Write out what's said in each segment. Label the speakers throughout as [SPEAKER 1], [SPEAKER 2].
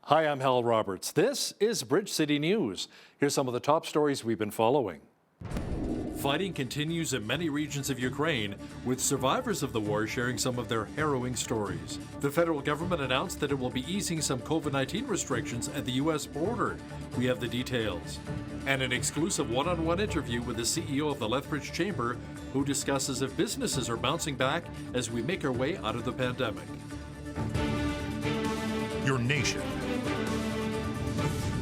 [SPEAKER 1] Hi, I'm Hal Roberts. This is Bridge City News. Here's some of the top stories we've been following. Fighting continues in many regions of Ukraine, with survivors of the war sharing some of their harrowing stories. The federal government announced that it will be easing some COVID-19 restrictions at the U.S. border. We have the details. And an exclusive one-on-one interview with the CEO of the Lethbridge Chamber, who discusses if businesses are bouncing back as we make our way out of the pandemic.
[SPEAKER 2] Your nation,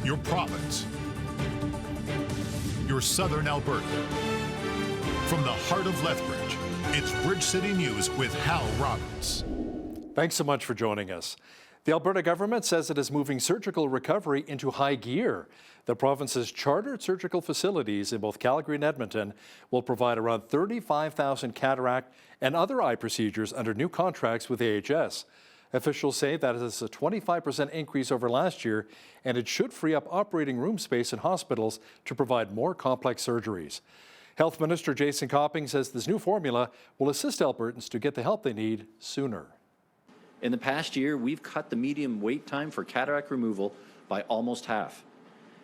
[SPEAKER 2] your province, your southern Alberta. From the heart of Lethbridge, it's Bridge City News with Hal Roberts.
[SPEAKER 1] Thanks so much for joining us. The Alberta government says it is moving surgical recovery into high gear. The province's chartered surgical facilities in both Calgary and Edmonton will provide around 35,000 cataract and other eye procedures under new contracts with AHS. Officials say that is a 25% increase over last year, and it should free up operating room space in hospitals to provide more complex surgeries. Health Minister Jason Copping says this new formula will assist Albertans to get the help they need sooner.
[SPEAKER 3] In the past year, we've cut the median wait time for cataract removal by almost half.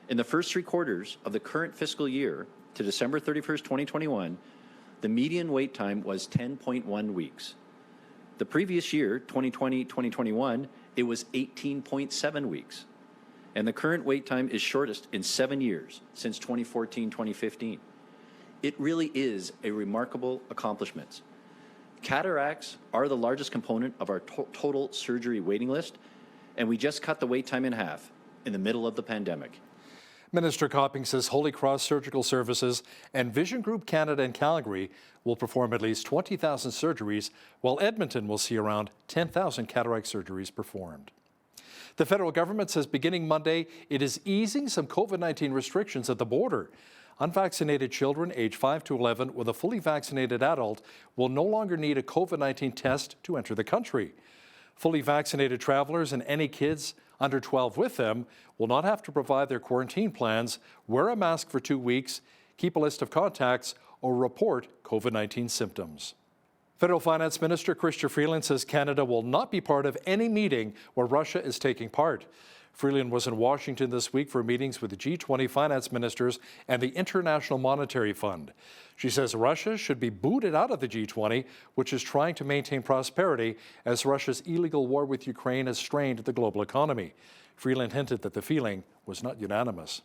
[SPEAKER 3] In the first 3 quarters of the current fiscal year to December 31st, 2021, the median wait time was 10.1 weeks. The previous year, 2020-2021, it was 18.7 weeks. And the current wait time is shortest in 7 years, since 2014-2015. It really is a remarkable accomplishment. Cataracts are the largest component of our total surgery waiting list, and we just cut the wait time in half in the middle of the pandemic.
[SPEAKER 1] Minister Copping says Holy Cross Surgical Services and Vision Group Canada and Calgary will perform at least 20,000 surgeries, while Edmonton will see around 10,000 cataract surgeries performed. The federal government says beginning Monday, it is easing some COVID-19 restrictions at the border. Unvaccinated children aged 5 to 11 with a fully vaccinated adult will no longer need a COVID-19 test to enter the country. Fully vaccinated travelers and any kids under 12 with them will not have to provide their quarantine plans, wear a mask for 2 weeks, keep a list of contacts, or report COVID-19 symptoms. Federal Finance Minister Chrystia Freeland says Canada will not be part of any meeting where Russia is taking part. Freeland was in Washington this week for meetings with the G20 finance ministers and the International Monetary Fund. She says Russia should be booted out of the G20, which is trying to maintain prosperity as Russia's illegal war with Ukraine has strained the global economy. Freeland hinted that the feeling was not unanimous.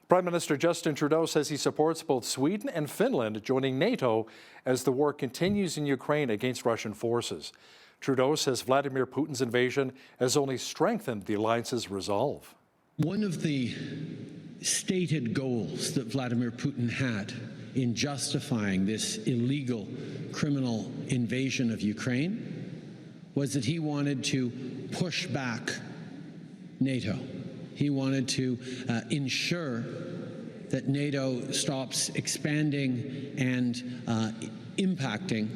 [SPEAKER 1] Prime Minister Justin Trudeau says he supports both Sweden and Finland joining NATO as the war continues in Ukraine against Russian forces. Trudeau says Vladimir Putin's invasion has only strengthened the alliance's resolve.
[SPEAKER 4] One of the stated goals that Vladimir Putin had in justifying this illegal criminal invasion of Ukraine was that he wanted to push back NATO. He wanted to ensure that NATO stops expanding and impacting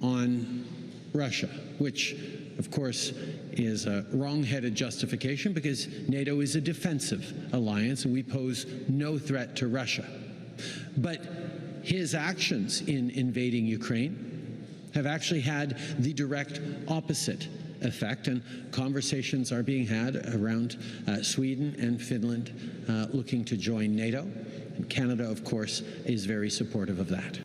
[SPEAKER 4] on Russia, which, of course, is a wrong-headed justification because NATO is a defensive alliance and we pose no threat to Russia. But his actions in invading Ukraine have actually had the direct opposite effect, and conversations are being had around Sweden and Finland looking to join NATO. And Canada, of course, is very supportive of that.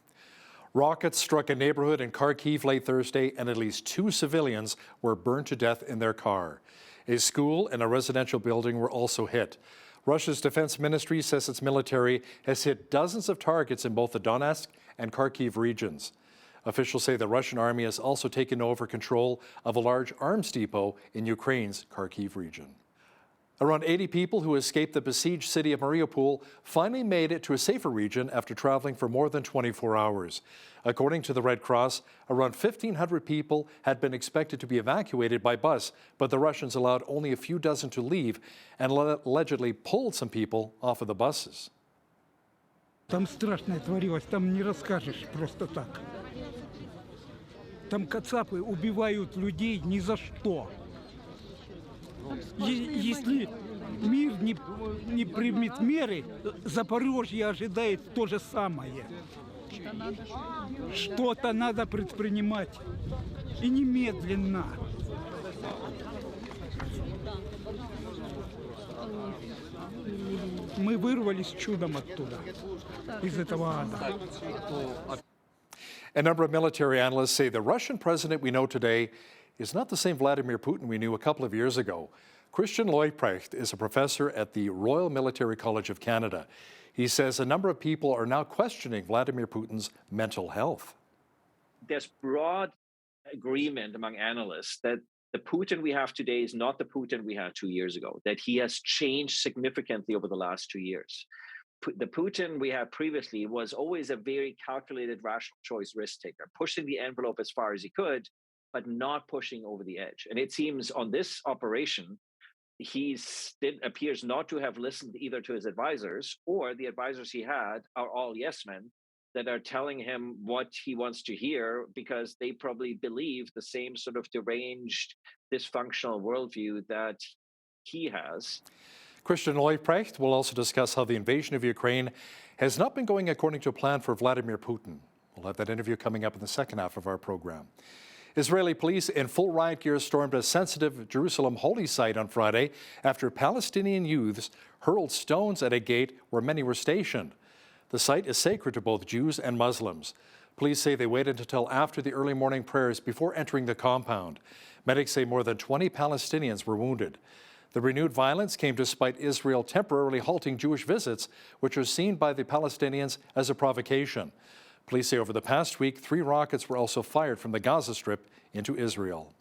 [SPEAKER 1] Rockets struck a neighborhood in Kharkiv late Thursday, and at least 2 civilians were burned to death in their car. A school and a residential building were also hit. Russia's defense ministry says its military has hit dozens of targets in both the Donetsk and Kharkiv regions. Officials say the Russian army has also taken over control of a large arms depot in Ukraine's Kharkiv region. Around 80 people who escaped the besieged city of Mariupol finally made it to a safer region after traveling for more than 24 hours. According to the Red Cross, around 1,500 people had been expected to be evacuated by bus, but the Russians allowed only a few dozen to leave and allegedly pulled some people off of the buses.
[SPEAKER 5] Там страшное творилось, там не расскажешь просто так. Там кацапы убивают людей ни за что. Если мир не примет меры, Запорожье ожидает то же самое. Что-то надо предпринимать. И немедленно. Мы вырвались чудом оттуда, из этого ада.
[SPEAKER 1] A number of military analysts say the Russian president we know today is not the same Vladimir Putin we knew a couple of years ago. Christian Leuprecht is a professor at the Royal Military College of Canada. He says a number of people are now questioning Vladimir Putin's mental health.
[SPEAKER 6] There's broad agreement among analysts that the Putin we have today is not the Putin we had 2 years ago, that he has changed significantly over the last 2 years. The Putin we had previously was always a very calculated, rational choice risk taker, pushing the envelope as far as he could, but not pushing over the edge. And it seems on this operation, he appears not to have listened either to his advisors, or the advisors he had are all yes men that are telling him what he wants to hear because they probably believe the same sort of deranged, dysfunctional worldview that he has.
[SPEAKER 1] Christian Leuprecht will also discuss how the invasion of Ukraine has not been going according to plan for Vladimir Putin. We'll have that interview coming up in the second half of our program. Israeli police in full riot gear stormed a sensitive Jerusalem holy site on Friday after Palestinian youths hurled stones at a gate where many were stationed. The site is sacred to both Jews and Muslims. Police say they waited until after the early morning prayers before entering the compound. Medics say more than 20 Palestinians were wounded. The renewed violence came despite Israel temporarily halting Jewish visits, which are seen by the Palestinians as a provocation. Police say over the past week, 3 rockets were also fired from the Gaza Strip into Israel.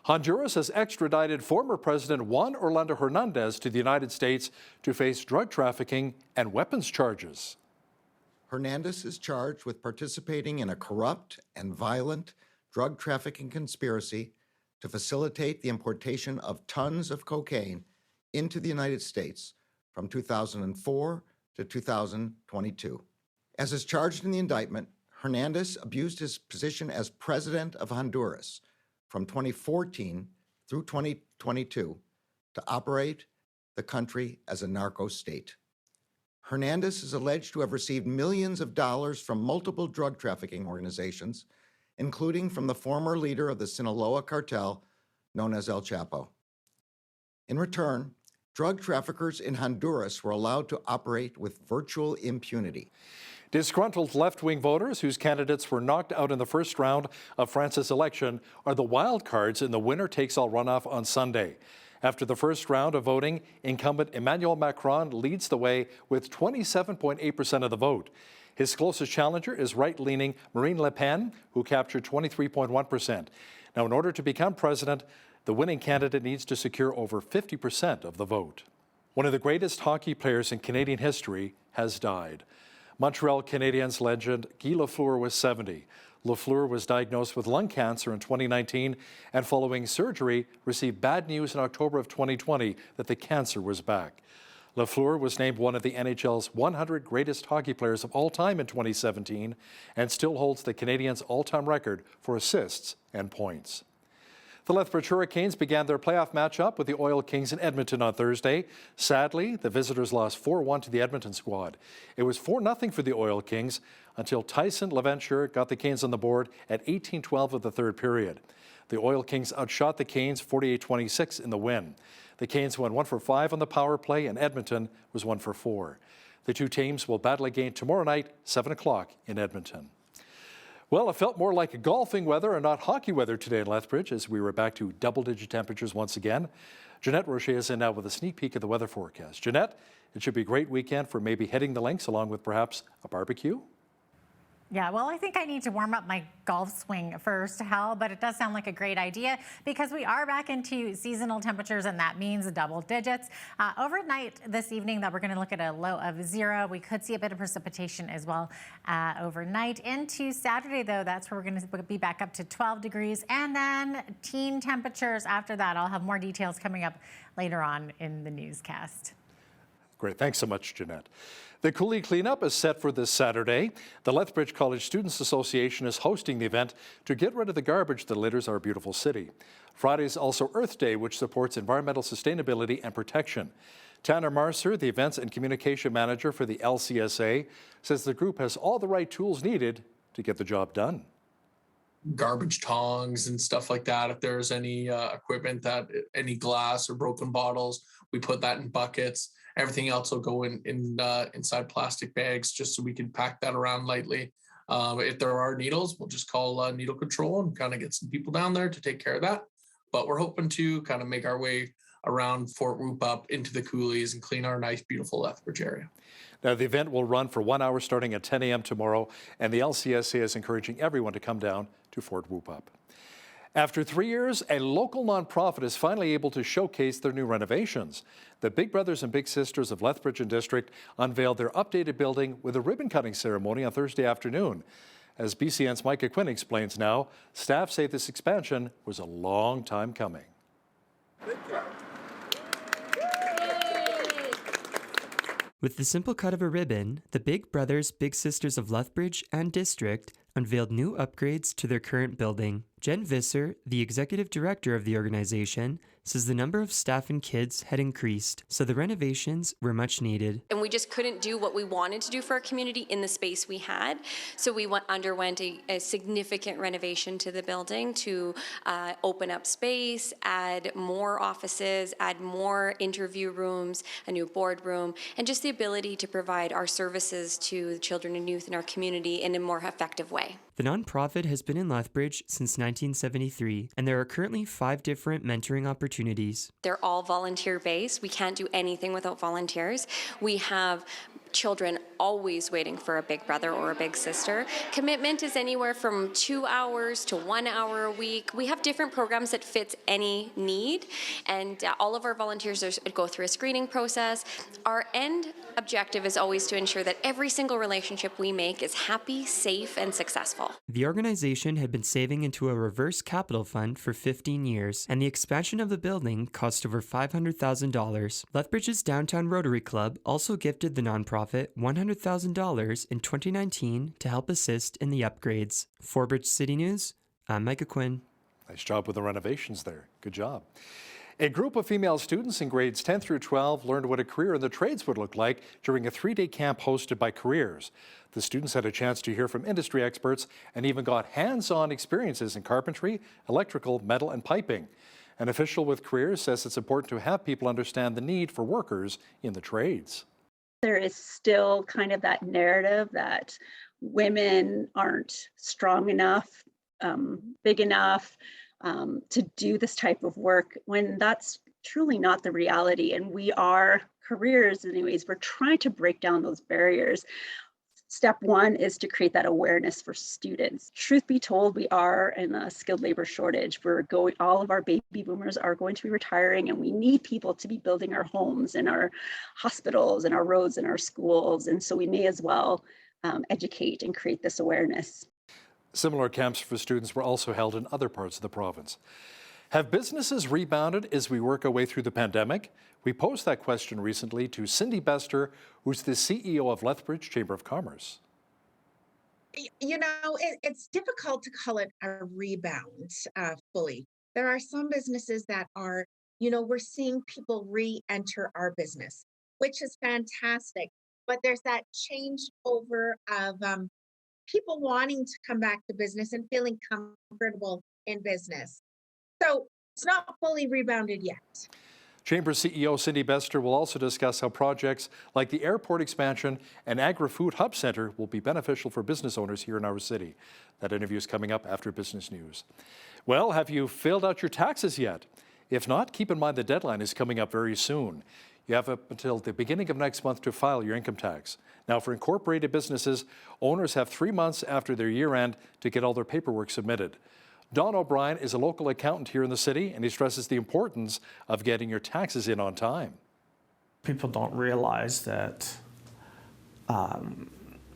[SPEAKER 1] Honduras has extradited former President Juan Orlando Hernandez to the United States to face drug trafficking and weapons charges.
[SPEAKER 7] Hernandez is charged with participating in a corrupt and violent drug trafficking conspiracy to facilitate the importation of tons of cocaine into the United States from 2004 to 2022. As is charged in the indictment, Hernandez abused his position as president of Honduras from 2014 through 2022 to operate the country as a narco state. Hernandez is alleged to have received millions of dollars from multiple drug trafficking organizations, including from the former leader of the Sinaloa cartel known as El Chapo. In return, drug traffickers in Honduras were allowed to operate with virtual impunity.
[SPEAKER 1] Disgruntled left-wing voters whose candidates were knocked out in the first round of France's election are the wild cards in the winner-takes-all runoff on Sunday. After the first round of voting, incumbent Emmanuel Macron leads the way with 27.8% of the vote. His closest challenger is right-leaning Marine Le Pen, who captured 23.1%. Now, in order to become president, the winning candidate needs to secure over 50% of the vote. One of the greatest hockey players in Canadian history has died. Montreal Canadiens legend Guy Lafleur was 70. Lafleur was diagnosed with lung cancer in 2019 and following surgery received bad news in October of 2020 that the cancer was back. Lafleur was named one of the NHL's 100 greatest hockey players of all time in 2017 and still holds the Canadiens' all-time record for assists and points. The Lethbridge Hurricanes began their playoff matchup with the Oil Kings in Edmonton on Thursday. Sadly, the visitors lost 4-1 to the Edmonton squad. It was 4-0 for the Oil Kings until Tyson LaVenture got the Canes on the board at 18-12 of the third period. The Oil Kings outshot the Canes 48-26 in the win. The Canes went 1 for 5 on the power play, and Edmonton was 1 for 4. The two teams will battle again tomorrow night, 7 o'clock in Edmonton. Well, it felt more like golfing weather and not hockey weather today in Lethbridge as we were back to double-digit temperatures once again. Jeanette Rocher is in now with a sneak peek at the weather forecast. Jeanette, it should be a great weekend for maybe hitting the links along with perhaps a barbecue.
[SPEAKER 8] Yeah, well, I think I need to warm up my golf swing first, Hal, but it does sound like a great idea because we are back into seasonal temperatures, and that means double digits. Overnight this evening, that we're going to look at a low of 0. We could see a bit of precipitation as well overnight. Into Saturday, though, that's where we're going to be back up to 12 degrees, and then teen temperatures after that. I'll have more details coming up later on in the newscast.
[SPEAKER 1] Great. Thanks so much, Jeanette. The Coulee Cleanup is set for this Saturday. The Lethbridge College Students Association is hosting the event to get rid of the garbage that litters our beautiful city. Friday is also Earth Day, which supports environmental sustainability and protection. Tanner Marcer, the Events and Communication Manager for the LCSA, says the group has all the right tools needed to get the job done.
[SPEAKER 9] Garbage tongs and stuff like that. If there's any equipment any glass or broken bottles, we put that in buckets Everything else will go inside plastic bags just so we can pack that around lightly. If there are needles, we'll just call needle control and kind of get some people down there to take care of that. But we're hoping to kind of make our way around Fort Whoop up into the coulees and clean our nice, beautiful Lethbridge area.
[SPEAKER 1] Now, the event will run for 1 hour starting at 10 a.m. tomorrow, and the LCSA is encouraging everyone to come down to Fort Whoop Up. After 3 years, a local nonprofit is finally able to showcase their new renovations. The Big Brothers and Big Sisters of Lethbridge and District unveiled their updated building with a ribbon-cutting ceremony on Thursday afternoon. As BCN's Micah Quinn explains now, staff say this expansion was a long time coming.
[SPEAKER 10] With the simple cut of a ribbon, the Big Brothers, Big Sisters of Lethbridge and District unveiled new upgrades to their current building. Jen Visser, the executive director of the organization, says the number of staff and kids had increased, so the renovations were much needed.
[SPEAKER 11] And we just couldn't do what we wanted to do for our community in the space we had, so we underwent a significant renovation to the building to open up space, add more offices, add more interview rooms, a new boardroom, and just the ability to provide our services to the children and youth in our community in a more effective way.
[SPEAKER 10] The nonprofit has been in Lethbridge since 1973, and there are currently 5 different mentoring opportunities.
[SPEAKER 11] They're all volunteer-based. We can't do anything without volunteers. We have children always waiting for a big brother or a big sister. Commitment is anywhere from 2 hours to 1 hour a week. We have different programs that fits any need, and all of our volunteers go through a screening process. Our end objective is always to ensure that every single relationship we make is happy, safe, and successful.
[SPEAKER 10] The organization had been saving into a reverse capital fund for 15 years, and the expansion of the building cost over $500,000. Lethbridge's Downtown Rotary Club also gifted the nonprofit $100,000 in 2019 to help assist in the upgrades. For Bridge City News, I'm Micah Quinn.
[SPEAKER 1] Nice job with the renovations there. Good job. A group of female students in grades 10 through 12 learned what a career in the trades would look like during a 3-day camp hosted by Careers. The students had a chance to hear from industry experts and even got hands-on experiences in carpentry, electrical, metal, and piping. An official with Careers says it's important to have people understand the need for workers in the trades.
[SPEAKER 12] There is still kind of that narrative that women aren't strong enough, big enough to do this type of work, when that's truly not the reality. And we are, Careers anyways, we're trying to break down those barriers. Step one is to create that awareness for students. Truth be told, we are in a skilled labor shortage. All of our baby boomers are going to be retiring, and we need people to be building our homes and our hospitals and our roads and our schools. And so we may as well educate and create this awareness.
[SPEAKER 1] Similar camps for students were also held in other parts of the province. Have businesses rebounded as we work our way through the pandemic? We posed that question recently to Cindy Bester, who's the CEO of Lethbridge Chamber of Commerce.
[SPEAKER 13] You know, it's difficult to call it a rebound fully. There are some businesses that are, we're seeing people re-enter our business, which is fantastic. But there's that change over of people wanting to come back to business and feeling comfortable in business. So it's not fully rebounded yet.
[SPEAKER 1] Chamber CEO Cindy Bester will also discuss how projects like the airport expansion and agri-food hub center will be beneficial for business owners here in our city. That interview is coming up after business news. Well, have you filled out your taxes yet? If not, keep in mind the deadline is coming up very soon. You have up until the beginning of next month to file your income tax. Now, for incorporated businesses, owners have 3 months after their year end to get all their paperwork submitted. Don O'Brien is a local accountant here in the city, and he stresses the importance of getting your taxes in on time.
[SPEAKER 14] People don't realize that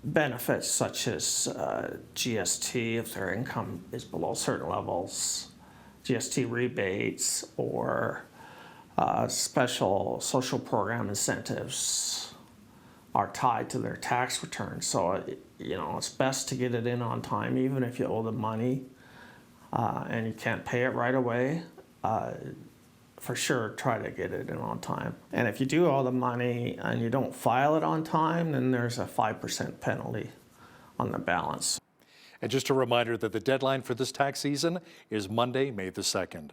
[SPEAKER 14] benefits such as GST, if their income is below certain levels, GST rebates, or special social program incentives are tied to their tax return. So, it's best to get it in on time, even if you owe the money. And you can't pay it right away, for sure try to get it in on time. And if you do owe the money and you don't file it on time, then there's a 5% penalty on the balance.
[SPEAKER 1] And just a reminder that the deadline for this tax season is Monday, May the 2nd.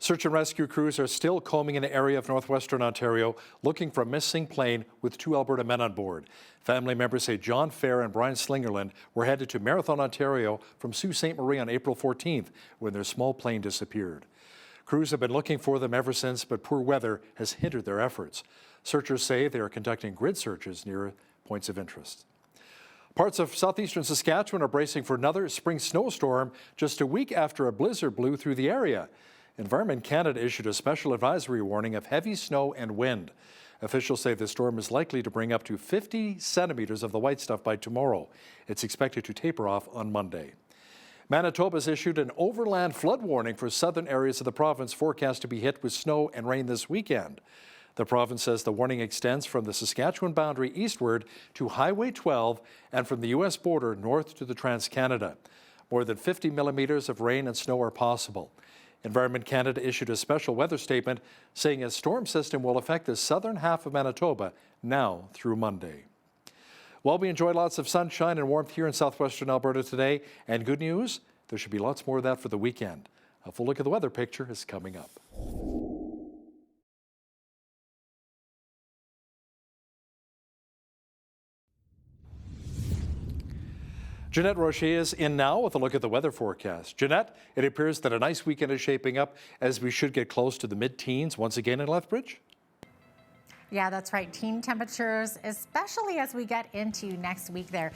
[SPEAKER 1] Search and rescue crews are still combing an area of northwestern Ontario looking for a missing plane with 2 Alberta men on board. Family members say John Fair and Brian Slingerland were headed to Marathon, Ontario from Sault Ste. Marie on April 14th when their small plane disappeared. Crews have been looking for them ever since, but poor weather has hindered their efforts. Searchers say they are conducting grid searches near points of interest. Parts of southeastern Saskatchewan are bracing for another spring snowstorm just a week after a blizzard blew through the area. Environment Canada issued a special advisory warning of heavy snow and wind. Officials say the storm is likely to bring up to 50 centimeters of the white stuff by tomorrow. It's expected to taper off on Monday. Manitoba has issued an overland flood warning for southern areas of the province forecast to be hit with snow and rain this weekend. The province says the warning extends from the Saskatchewan boundary eastward to Highway 12 and from the U.S. border north to the Trans-Canada. More than 50 millimeters of rain and snow are possible. Environment Canada issued a special weather statement saying a storm system will affect the southern half of Manitoba now through Monday. Well, we enjoyed lots of sunshine and warmth here in southwestern Alberta today. And good news, there should be lots more of that for the weekend. A full look at the weather picture is coming up. Jeanette Rocher is in now with a look at the weather forecast. Jeanette, it appears that a nice weekend is shaping up as we should get close to the mid-teens once again in Lethbridge.
[SPEAKER 8] Yeah, that's right. Teen temperatures, especially as we get into next week there.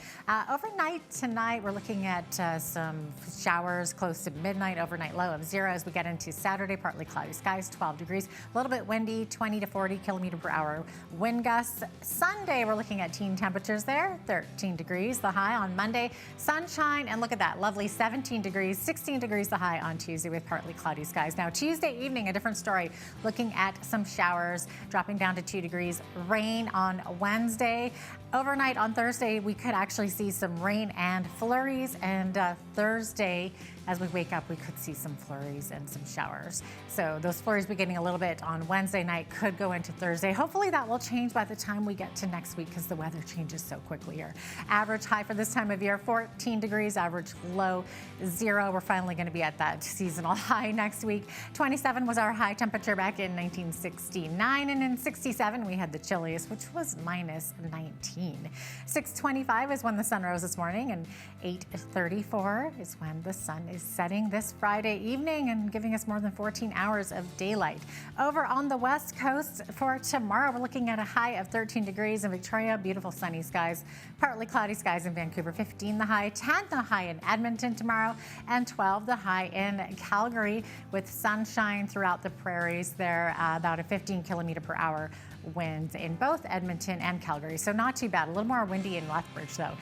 [SPEAKER 8] Overnight tonight, we're looking at some showers close to midnight, overnight low of 0 as we get into Saturday, partly cloudy skies, 12 degrees, a little bit windy, 20 to 40 kilometer per hour wind gusts. Sunday, we're looking at teen temperatures there, 13 degrees, the high on Monday. Sunshine, and look at that, lovely 17 degrees, 16 degrees the high on Tuesday with partly cloudy skies. Now, Tuesday evening, a different story, looking at some showers, dropping down to 2 degrees, rain on Wednesday. Overnight on Thursday, we could actually see some rain and flurries, and Thursday, as we wake up, we could see some flurries and some showers. So those flurries beginning a little bit on Wednesday night could go into Thursday. Hopefully that will change by the time we get to next week because the weather changes so quickly here. Average high for this time of year, 14 degrees, average low 0. We're finally going to be at that seasonal high next week. 27 was our high temperature back in 1969, and in 67 we had the chilliest, which was minus 19. 6:25 is when the sun rose this morning, and 8:34 is when the sun is setting this Friday evening and giving us more than 14 hours of daylight. Over on the west coast for tomorrow, we're looking at a high of 13 degrees in Victoria, beautiful sunny skies, partly cloudy skies in Vancouver, 15 the high, 10 the high in Edmonton tomorrow, and 12 the high in Calgary with sunshine throughout the prairies there, about a 15 kilometer per hour winds in both Edmonton and Calgary, so not too bad. A little more windy in Lethbridge, though.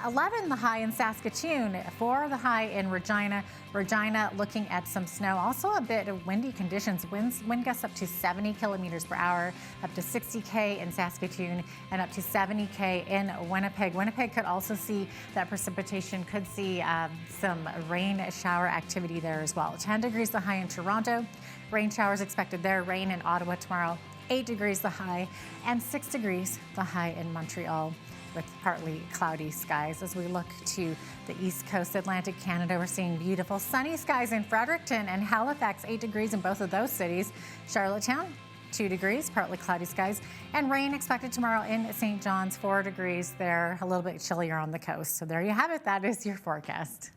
[SPEAKER 8] 11 the high in Saskatoon, 4 the high in Regina. Regina looking at some snow, also a bit of windy conditions. Wind gusts up to 70 kilometers per hour, up to 60K in Saskatoon, and up to 70K in Winnipeg. Winnipeg could also see that precipitation, could see some rain shower activity there as well. 10 degrees the high in Toronto. Rain showers expected there. Rain in Ottawa tomorrow. 8 degrees the high, and 6 degrees the high in Montreal with partly cloudy skies. As we look to the east coast, Atlantic Canada, we're seeing beautiful sunny skies in Fredericton and Halifax, 8 degrees in both of those cities. Charlottetown, 2 degrees, partly cloudy skies, and rain expected tomorrow in St. John's, 4 degrees there, a little bit chillier on the coast. So there you have it. That is your forecast.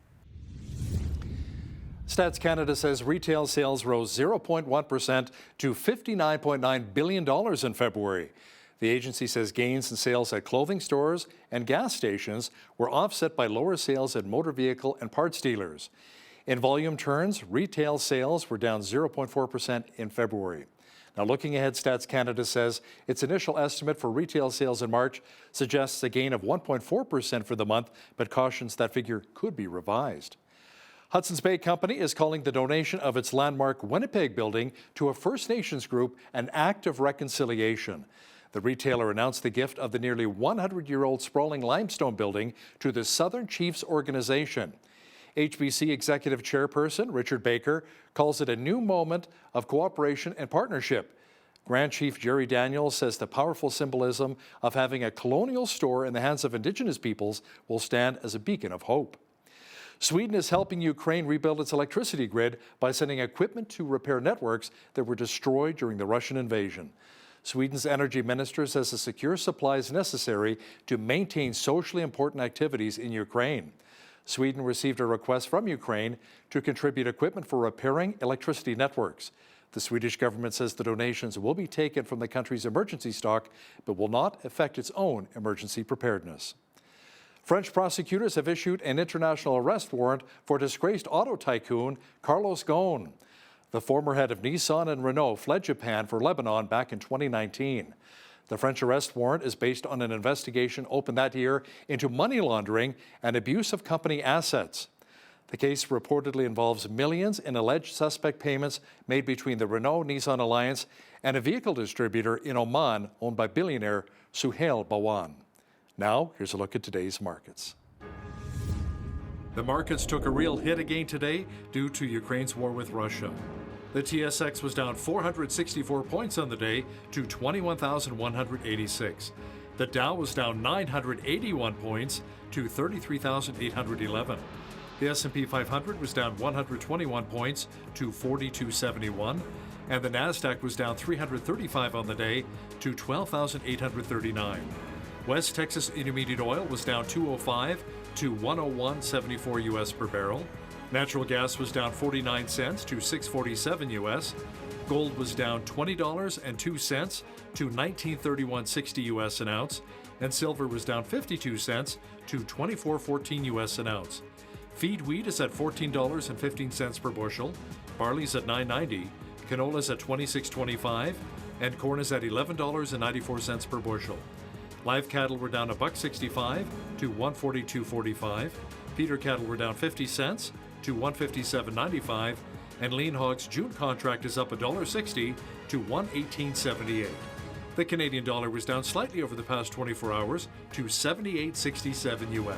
[SPEAKER 1] Stats Canada says retail sales rose 0.1% to $59.9 billion in February. The agency says gains in sales at clothing stores and gas stations were offset by lower sales at motor vehicle and parts dealers. In volume terms, retail sales were down 0.4% in February. Now, looking ahead, Stats Canada says its initial estimate for retail sales in March suggests a gain of 1.4% for the month, but cautions that figure could be revised. Hudson's Bay Company is calling the donation of its landmark Winnipeg building to a First Nations group an act of reconciliation. The retailer announced the gift of the nearly 100-year-old sprawling limestone building to the Southern Chiefs organization. HBC Executive Chairperson Richard Baker calls it a new moment of cooperation and partnership. Grand Chief Jerry Daniels says the powerful symbolism of having a colonial store in the hands of Indigenous peoples will stand as a beacon of hope. Sweden is helping Ukraine rebuild its electricity grid by sending equipment to repair networks that were destroyed during the Russian invasion. Sweden's energy minister says a secure supply is necessary to maintain socially important activities in Ukraine. Sweden received a request from Ukraine to contribute equipment for repairing electricity networks. The Swedish government says the donations will be taken from the country's emergency stock, but will not affect its own emergency preparedness. French prosecutors have issued an international arrest warrant for disgraced auto tycoon Carlos Ghosn. The former head of Nissan and Renault fled Japan for Lebanon back in 2019. The French arrest warrant is based on an investigation opened that year into money laundering and abuse of company assets. The case reportedly involves millions in alleged suspect payments made between the Renault-Nissan alliance and a vehicle distributor in Oman owned by billionaire Suhail Bawan. Now, here's a look at today's markets. The markets took a real hit again today due to Ukraine's war with Russia. The TSX was down 464 points on the day to 21,186. The Dow was down 981 points to 33,811. The S&P 500 was down 121 points to 4271, and the Nasdaq was down 335 on the day to 12,839. West Texas Intermediate Oil was down 205 to 101.74 U.S. per barrel. Natural gas was down 49 cents to 647 U.S. Gold was down $20.02 to 1931.60 U.S. an ounce, and silver was down 52 cents to 24.14 U.S. an ounce. Feed wheat is at $14.15 per bushel, barley's at $9.90, canola's at $26.25, and corn is at $11.94 per bushel. Live cattle were down $1.65 to $142.45. Feeder cattle were down 50 cents to $157.95, and lean hogs June contract is up $1.60 to $118.78. The Canadian dollar was down slightly over the past 24 hours to 78.67 U.S.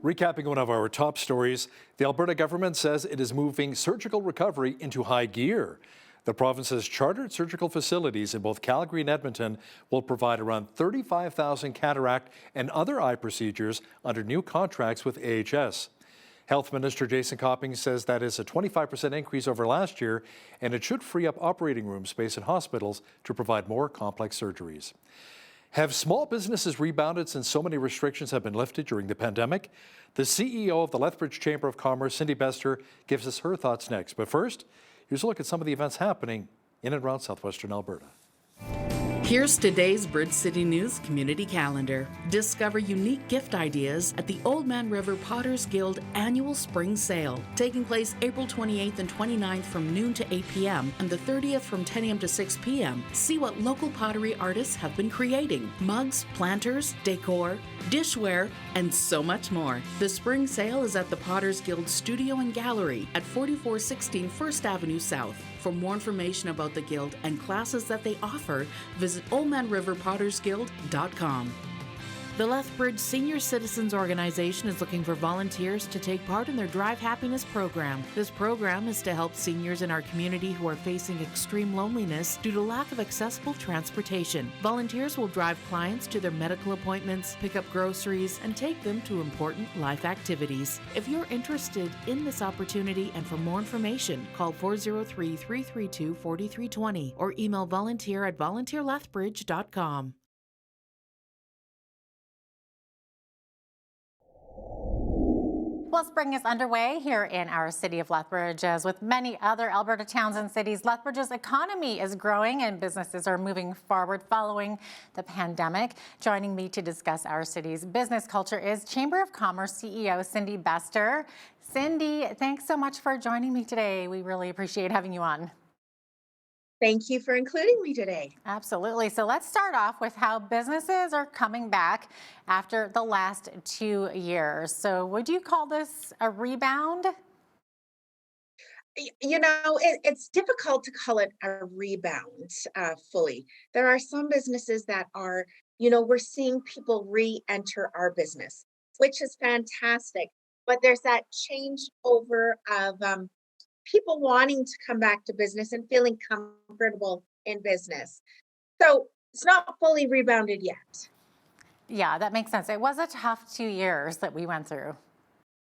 [SPEAKER 1] Recapping one of our top stories, the Alberta government says it is moving surgical recovery into high gear. The province's chartered surgical facilities in both Calgary and Edmonton will provide around 35,000 cataract and other eye procedures under new contracts with AHS. Health Minister Jason Copping says that is a 25% increase over last year, and it should free up operating room space in hospitals to provide more complex surgeries. Have small businesses rebounded since so many restrictions have been lifted during the pandemic? The CEO of the Lethbridge Chamber of Commerce, Cindy Bester, gives us her thoughts next. But first, here's a look at some of the events happening in and around southwestern Alberta.
[SPEAKER 15] Here's today's Bridge City News Community Calendar. Discover unique gift ideas at the Oldman River Potters Guild Annual Spring Sale, taking place April 28th and 29th from noon to 8 p.m. and the 30th from 10 a.m. to 6 p.m. See what local pottery artists have been creating: mugs, planters, decor, dishware, and so much more. The spring sale is at the Potters Guild Studio and Gallery at 4416 First Avenue South. For more information about the Guild and classes that they offer, visit oldmanriverpottersguild.com. The Lethbridge Senior Citizens Organization is looking for volunteers to take part in their Drive Happiness program. This program is to help seniors in our community who are facing extreme loneliness due to lack of accessible transportation. Volunteers will drive clients to their medical appointments, pick up groceries, and take them to important life activities. If you're interested in this opportunity and for more information, call 403-332-4320 or email volunteer@volunteerlethbridge.com.
[SPEAKER 8] Well, spring is underway here in our city of Lethbridge. As with many other Alberta towns and cities, Lethbridge's economy is growing and businesses are moving forward following the pandemic. Joining me to discuss our city's business culture is Chamber of Commerce CEO Cindy Bester. Cindy, thanks so much for joining me today. We really appreciate having you on.
[SPEAKER 13] Thank you for including me today.
[SPEAKER 8] Absolutely. So let's start off with how businesses are coming back after the last 2 years. So would you call this a rebound?
[SPEAKER 13] You know, it's difficult to call it a rebound fully. There are some businesses that are, we're seeing people re-enter our business, which is fantastic. But there's that change over of people wanting to come back to business and feeling comfortable in business. So it's not fully rebounded yet.
[SPEAKER 8] Yeah, that makes sense. It was a tough 2 years that we went through.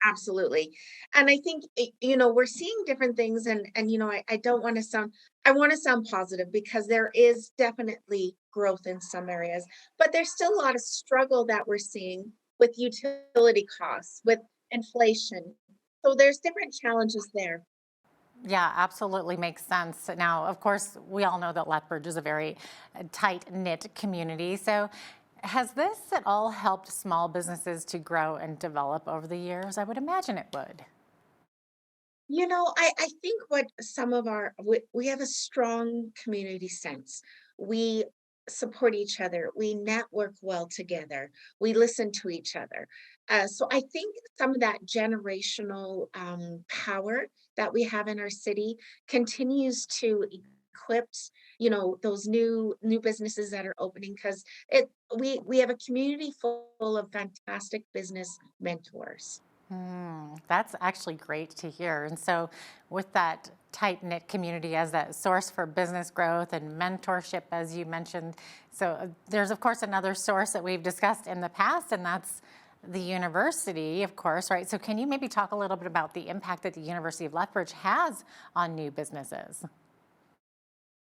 [SPEAKER 13] Absolutely. And I think, we're seeing different things and I don't want to sound, I want to sound positive because there is definitely growth in some areas, but there's still a lot of struggle that we're seeing with utility costs, with inflation. So there's different challenges there.
[SPEAKER 8] Yeah, absolutely makes sense. Now, of course, we all know that Lethbridge is a very tight knit community. So, has this at all helped small businesses to grow and develop over the years? I would imagine it would.
[SPEAKER 13] I think what some of we have a strong community sense. We support each other. We network well together. We listen to each other. So I think some of that generational power that we have in our city continues to equip, those new businesses that are opening because we have a community full of fantastic business mentors.
[SPEAKER 8] That's actually great to hear. And so, with that tight knit community as that source for business growth and mentorship, as you mentioned, there's, of course, another source that we've discussed in the past, and that's the university, of course, right? So, can you maybe talk a little bit about the impact that the University of Lethbridge has on new businesses?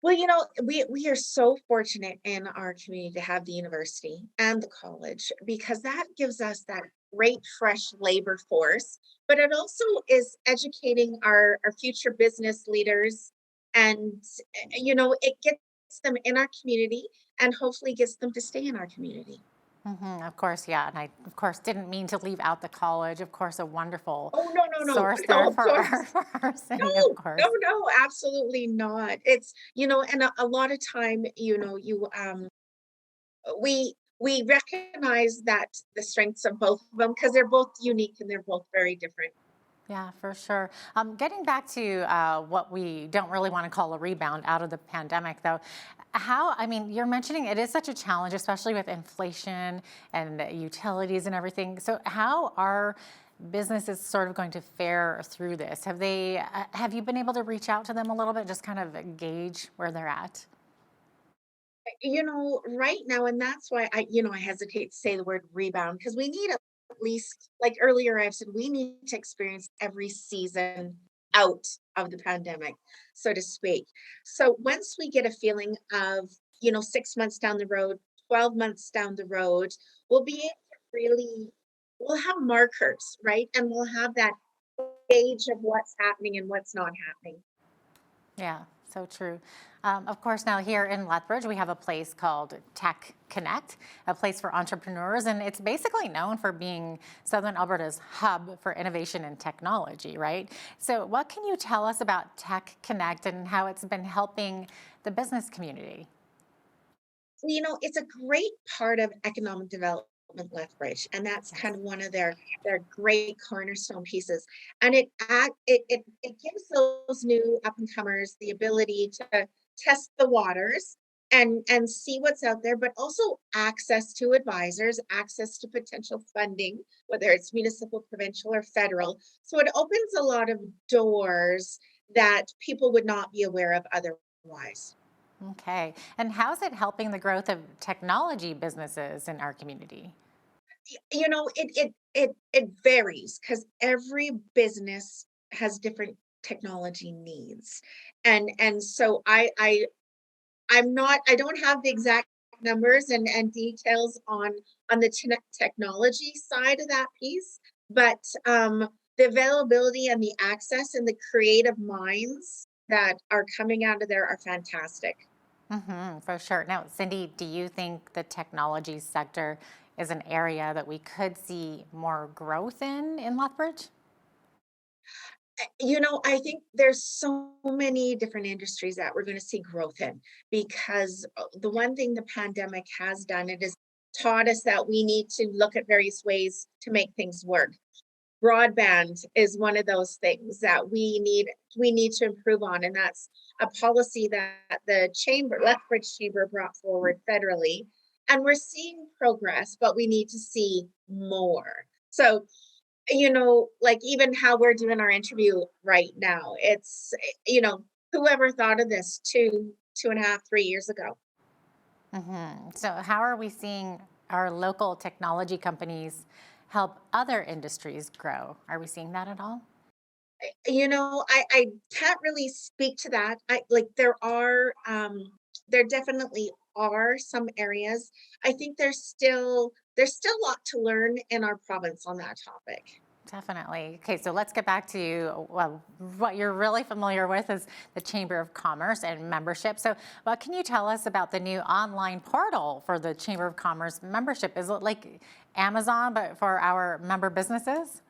[SPEAKER 13] Well, we are so fortunate in our community to have the university and the college because that gives us that great fresh labor force, but it also is educating our future business leaders and it gets them in our community and hopefully gets them to stay in our community.
[SPEAKER 8] Of course, yeah. And I, of course, didn't mean to leave out the college. Of course, a wonderful
[SPEAKER 13] Oh, no, no, no,
[SPEAKER 8] source
[SPEAKER 13] no,
[SPEAKER 8] there
[SPEAKER 13] of
[SPEAKER 8] for our,
[SPEAKER 13] course.
[SPEAKER 8] for our city, of
[SPEAKER 13] No, no,
[SPEAKER 8] course.
[SPEAKER 13] no, absolutely not. It's, and a lot of time, we recognize that the strengths of both of them because they're both unique and they're both very different.
[SPEAKER 8] Yeah, for sure. Getting back to what we don't really want to call a rebound out of the pandemic, though, I mean, you're mentioning it is such a challenge, especially with inflation and utilities and everything. So, how are businesses sort of going to fare through this? Have you been able to reach out to them a little bit, just kind of gauge where they're at?
[SPEAKER 13] Right now, and that's why I hesitate to say the word rebound because we need at least, like earlier I've said, we need to experience every season out of the pandemic, so to speak. So once we get a feeling of, 6 months down the road, 12 months down the road, we'll be able to really, we'll have markers, right? And we'll have that gauge of what's happening and what's not happening.
[SPEAKER 8] Yeah, so true. Of course, now here in Lethbridge, we have a place called Tech Connect, a place for entrepreneurs, and it's basically known for being Southern Alberta's hub for innovation and technology, right? So, what can you tell us about Tech Connect and how it's been helping the business community?
[SPEAKER 13] It's a great part of economic development Lethbridge, and that's
[SPEAKER 8] Yes.
[SPEAKER 13] kind of one of their great cornerstone pieces. And it gives those new up and comers the ability to test the waters and see what's out there, but also access to advisors, access to potential funding, whether it's municipal, provincial, or federal. So it opens a lot of doors that people would not be aware of otherwise.
[SPEAKER 8] Okay. And how's it helping the growth of technology businesses in our community?
[SPEAKER 13] It varies because every business has different technology needs. And so I don't have the exact numbers and details on the technology side of that piece, but the availability and the access and the creative minds that are coming out of there are fantastic.
[SPEAKER 8] For sure. Now, Cindy, do you think the technology sector is an area that we could see more growth in Lethbridge?
[SPEAKER 13] I think there's so many different industries that we're going to see growth in because the one thing the pandemic has done, it has taught us that we need to look at various ways to make things work. Broadband is one of those things that we need to improve on, and that's a policy that the Lethbridge Chamber brought forward federally, and we're seeing progress, but we need to see more. So like even how we're doing our interview right now, whoever thought of this 2.5, 3 years ago?
[SPEAKER 8] So, how are we seeing our local technology companies help other industries grow? Are we seeing that at all?
[SPEAKER 13] I can't really speak to that. There definitely are some areas. I think there's still a lot to learn in our province on that topic.
[SPEAKER 8] Definitely. Okay, so let's get back to what you're really familiar with is the Chamber of Commerce and membership. So what can you tell us about the new online portal for the Chamber of Commerce membership? Is it like Amazon, but for our member businesses?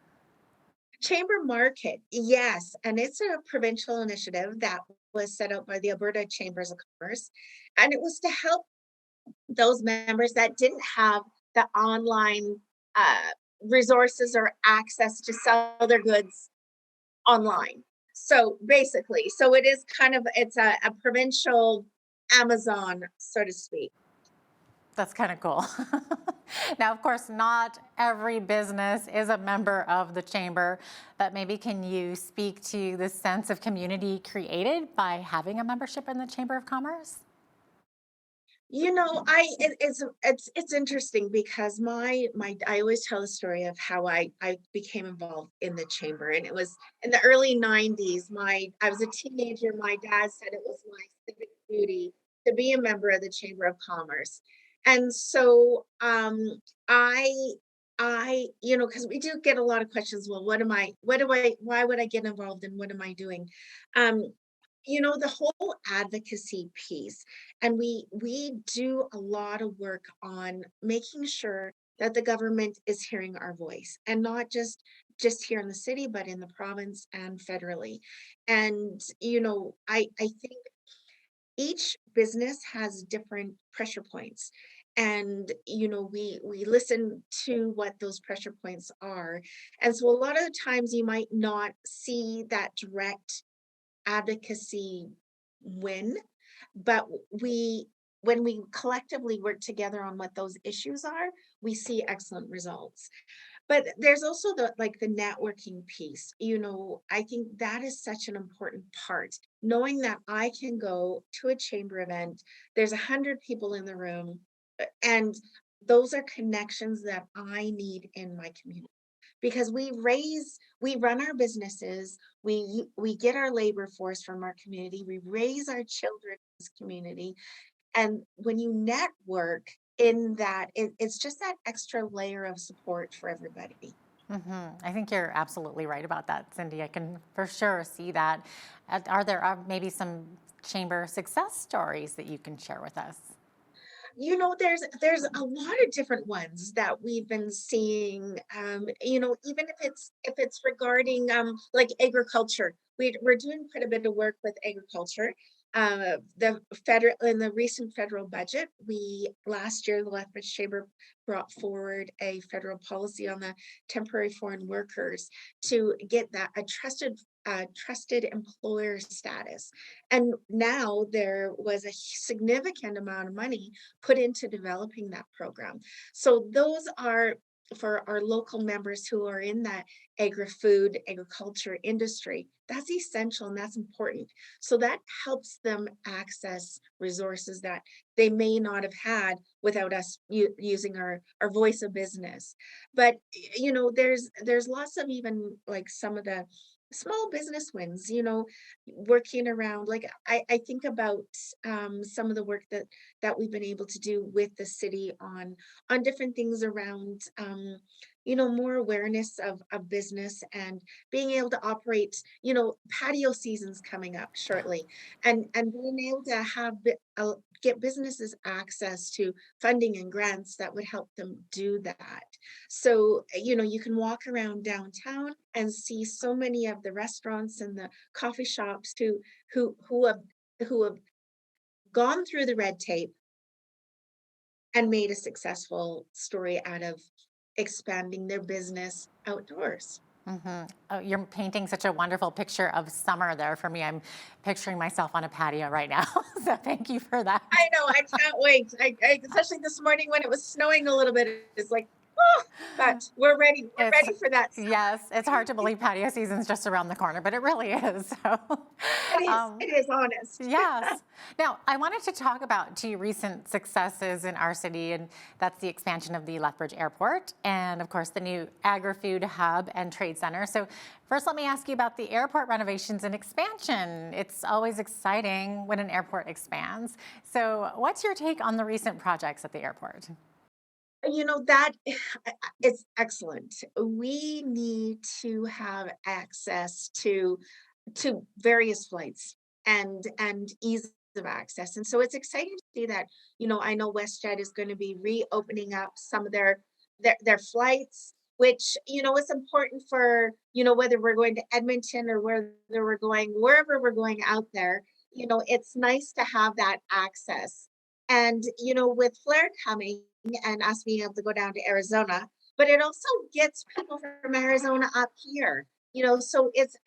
[SPEAKER 13] Chamber Market, yes, and it's a provincial initiative that was set out by the Alberta Chambers of Commerce, and it was to help those members that didn't have the online uh, resources or access to sell their goods online. So basically, so it is it's a provincial Amazon, so to speak.
[SPEAKER 8] That's kind of cool. Now, of course, not every business is a member of the chamber, but maybe can you speak to the sense of community created by having a membership in the Chamber of Commerce?
[SPEAKER 13] It's interesting because I always tell the story of how I became involved in the chamber, and it was in the early '90s. I was a teenager. My dad said it was my civic duty to be a member of the Chamber of Commerce, and so because we do get a lot of questions. Well, why would I get involved, and what am I doing? Um, the whole advocacy piece, and we do a lot of work on making sure that the government is hearing our voice, and not just here in the city, but in the province and federally. And I think each business has different pressure points, and we listen to what those pressure points are. And so a lot of the times you might not see that direct advocacy win, but we when we collectively work together on what those issues are, we see excellent results. But there's also the networking piece. I think that is such an important part. Knowing that I can go to a chamber event, there's 100 people in the room, and those are connections that I need in my community, because we run our businesses, we get our labor force from our community, we raise our children in this community. And when you network in that, it's just that extra layer of support for everybody.
[SPEAKER 8] I think you're absolutely right about that, Cindy. I can for sure see that. Are there maybe some chamber success stories that you can share with us?
[SPEAKER 13] There's a lot of different ones that we've been seeing. Even if it's regarding like agriculture, we're doing quite a bit of work with agriculture. In the recent federal budget, last year the Lethbridge Chamber brought forward a federal policy on the temporary foreign workers to get that a trusted employer status. And now there was a significant amount of money put into developing that program. So those are for our local members who are in that agri-food, agriculture industry. That's essential and that's important. So that helps them access resources that they may not have had without us using our voice of business. But there's lots of, even like some of the small business wins, working around, like I think about some of the work that we've been able to do with the city on different things around more awareness of business, and being able to operate, patio seasons coming up shortly, and being able to get businesses access to funding and grants that would help them do that. So, you can walk around downtown and see so many of the restaurants and the coffee shops who have gone through the red tape and made a successful story out of expanding their business outdoors.
[SPEAKER 8] Oh, you're painting such a wonderful picture of summer there for me. I'm picturing myself on a patio right now. So thank you for that.
[SPEAKER 13] I know, I can't wait. I especially this morning when it was snowing a little bit, it's like, But we're ready. We're ready for that.
[SPEAKER 8] Yes, it's hard to believe patio season's just around the corner, but it really is. So,
[SPEAKER 13] It is honest.
[SPEAKER 8] yes. Now, I wanted to talk about two recent successes in our city, and that's the expansion of the Lethbridge Airport and, of course, the new agri-food hub and trade center. So first, let me ask you about the airport renovations and expansion. It's always exciting when an airport expands. So what's your take on the recent projects at the airport?
[SPEAKER 13] You know, that is excellent. We need to have access to various flights and ease of access. And so it's exciting to see that, I know WestJet is going to be reopening up some of their flights, which, is important for, whether we're going to Edmonton or wherever we're going out there, it's nice to have that access. And, with Flair coming and us being able to go down to Arizona, but it also gets people from Arizona up here, so it's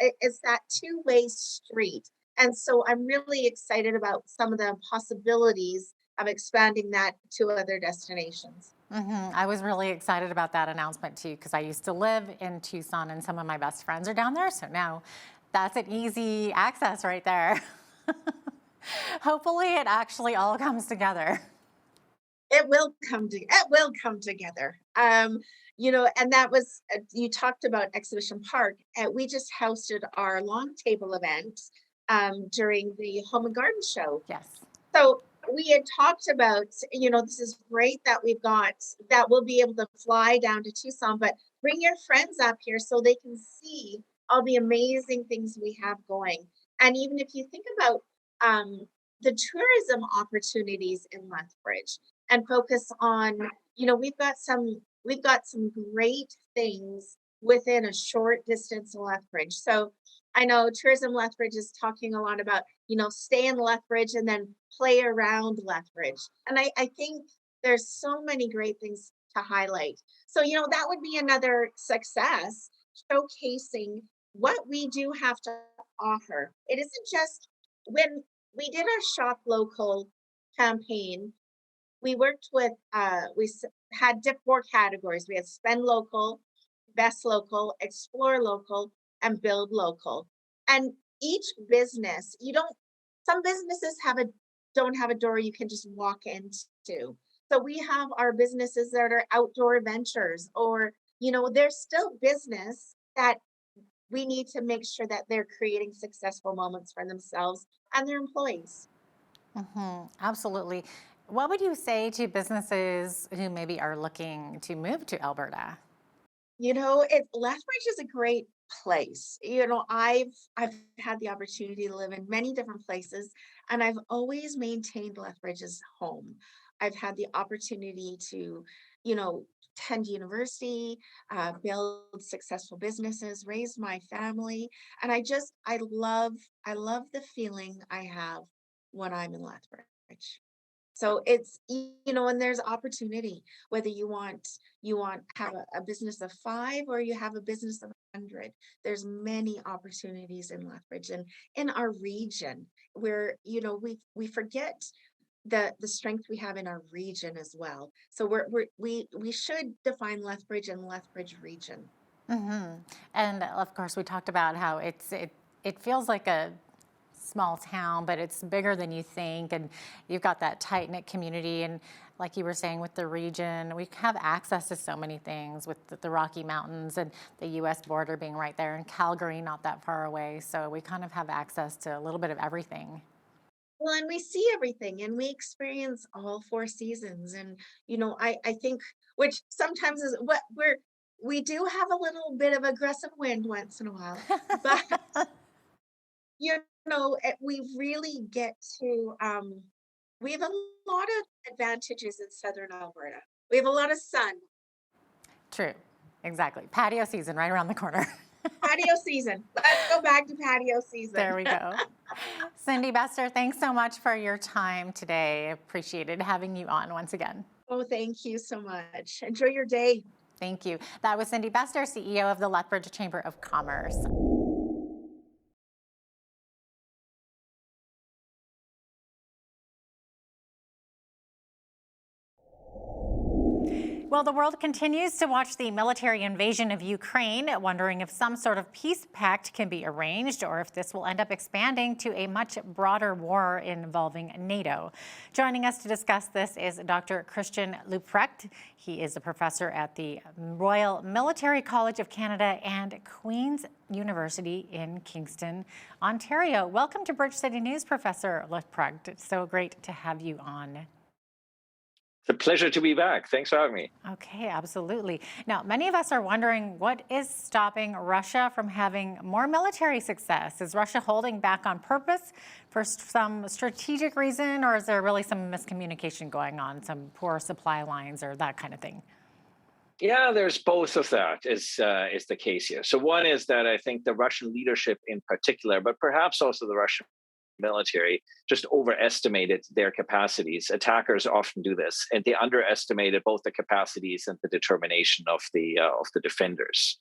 [SPEAKER 13] that two-way street. And so I'm really excited about some of the possibilities of expanding that to other destinations.
[SPEAKER 8] I was really excited about that announcement too, because I used to live in Tucson and some of my best friends are down there. So now that's an easy access right there. Hopefully it actually all comes together.
[SPEAKER 13] It will come together. And that was, you talked about Exhibition Park. We just hosted our long table event during the Home and Garden Show.
[SPEAKER 8] Yes.
[SPEAKER 13] So we had talked about, this is great that we'll be able to fly down to Tucson, but bring your friends up here so they can see all the amazing things we have going. And even if you think about the tourism opportunities in Lethbridge and focus on, we've got some great things within a short distance of Lethbridge. So I know Tourism Lethbridge is talking a lot about, stay in Lethbridge and then play around Lethbridge. And I think there's so many great things to highlight. So, that would be another success, showcasing what we do have to offer. It isn't just when we did our Shop Local campaign, we worked with, we had 4 categories. We had Spend Local, Best Local, Explore Local, and Build Local. And each business, some businesses don't have a door you can just walk into. So we have our businesses that are outdoor ventures, or, there's still business that we need to make sure that they're creating successful moments for themselves and their employees.
[SPEAKER 8] Absolutely. What would you say to businesses who maybe are looking to move to Alberta?
[SPEAKER 13] Lethbridge is a great place. I've had the opportunity to live in many different places, and I've always maintained Lethbridge as home. I've had the opportunity to, attend university, build successful businesses, raise my family, and I love the feeling I have when I'm in Lethbridge. So it's, and there's opportunity, whether you want have a business of 5 or you have a business of 100. There's many opportunities in Lethbridge and in our region where, we forget the strength we have in our region as well. So we should define Lethbridge and Lethbridge region.
[SPEAKER 8] And of course, we talked about how it feels like a small town, but it's bigger than you think, and you've got that tight-knit community. And like you were saying, with the region, we have access to so many things with the Rocky Mountains and the U.S. border being right there, and Calgary not that far away. So we kind of have access to a little bit of everything.
[SPEAKER 13] Well, and we see everything and we experience all 4 seasons. And, I think, which sometimes is what we do have a little bit of aggressive wind once in a while, but we really get to, we have a lot of advantages in Southern Alberta. We have a lot of sun.
[SPEAKER 8] True. Exactly. Patio season right around the corner.
[SPEAKER 13] Patio season. Let's go back to patio season.
[SPEAKER 8] There we go. Cindy Bester, thanks so much for your time today. Appreciated having you on once again.
[SPEAKER 13] Oh, thank you so much. Enjoy your day.
[SPEAKER 8] Thank you. That was Cindy Bester, CEO of the Lethbridge Chamber of Commerce. Well, the world continues to watch the military invasion of Ukraine, wondering if some sort of peace pact can be arranged or if this will end up expanding to a much broader war involving NATO. Joining us to discuss this is Dr. Christian Leuprecht. He is a professor at the Royal Military College of Canada and Queen's University in Kingston, Ontario. Welcome to Bridge City News, Professor Leuprecht. It's so great to have you on.
[SPEAKER 6] It's a pleasure to be back. Thanks for having me.
[SPEAKER 8] Okay, absolutely. Now, many of us are wondering what is stopping Russia from having more military success? Is Russia holding back on purpose for some strategic reason, or is there really some miscommunication going on, some poor supply lines or that kind of thing?
[SPEAKER 6] Yeah, there's both of that is the case here. So one is that I think the Russian leadership in particular, but perhaps also the Russian military, just overestimated their capacities. Attackers often do this, and they underestimated both the capacities and the determination of the defenders.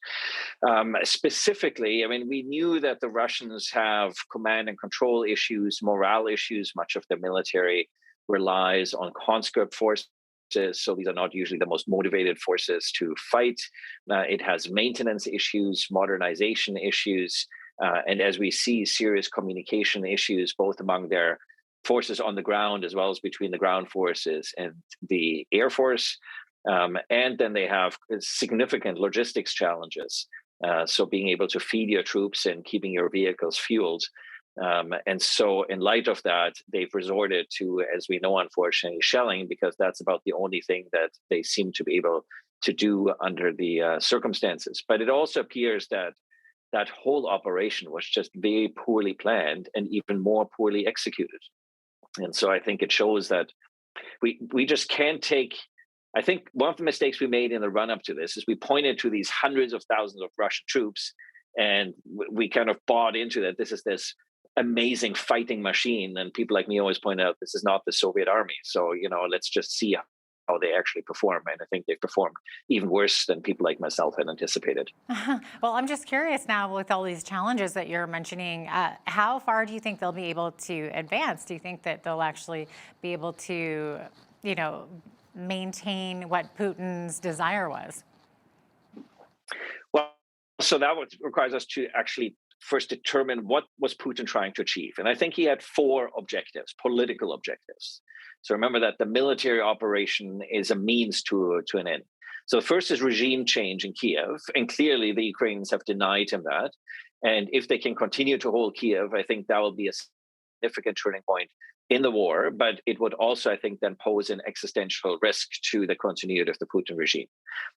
[SPEAKER 6] Specifically, I mean, we knew that the Russians have command and control issues, morale issues. Much of the military relies on conscript forces. So these are not usually the most motivated forces to fight. It has maintenance issues, modernization issues. And as we see, serious communication issues, both among their forces on the ground as well as between the ground forces and the Air Force. And then they have significant logistics challenges. So being able to feed your troops and keeping your vehicles fueled. And so in light of that, they've resorted to, as we know, unfortunately, shelling, because that's about the only thing that they seem to be able to do under the circumstances. But it also appears that that whole operation was just very poorly planned and even more poorly executed. And so I think it shows that we just can't take. I think one of the mistakes we made in the run up to this is we pointed to these hundreds of thousands of Russian troops, and we kind of bought into that this is this amazing fighting machine. And people like me always point out this is not the Soviet army. So, let's just see how they actually perform. And I think they've performed even worse than people like myself had anticipated.
[SPEAKER 8] Well, I'm just curious now, with all these challenges that you're mentioning, how far do you think they'll be able to advance? Do you think that they'll actually be able to, maintain what Putin's desire was?
[SPEAKER 6] Well, so that requires us to actually first determine what was Putin trying to achieve. And I think he had 4 objectives, political objectives. So remember that the military operation is a means to an end. So the first is regime change in Kiev. And clearly the Ukrainians have denied him that. And if they can continue to hold Kiev, I think that will be a significant turning point in the war. But it would also, I think, then pose an existential risk to the continuity of the Putin regime.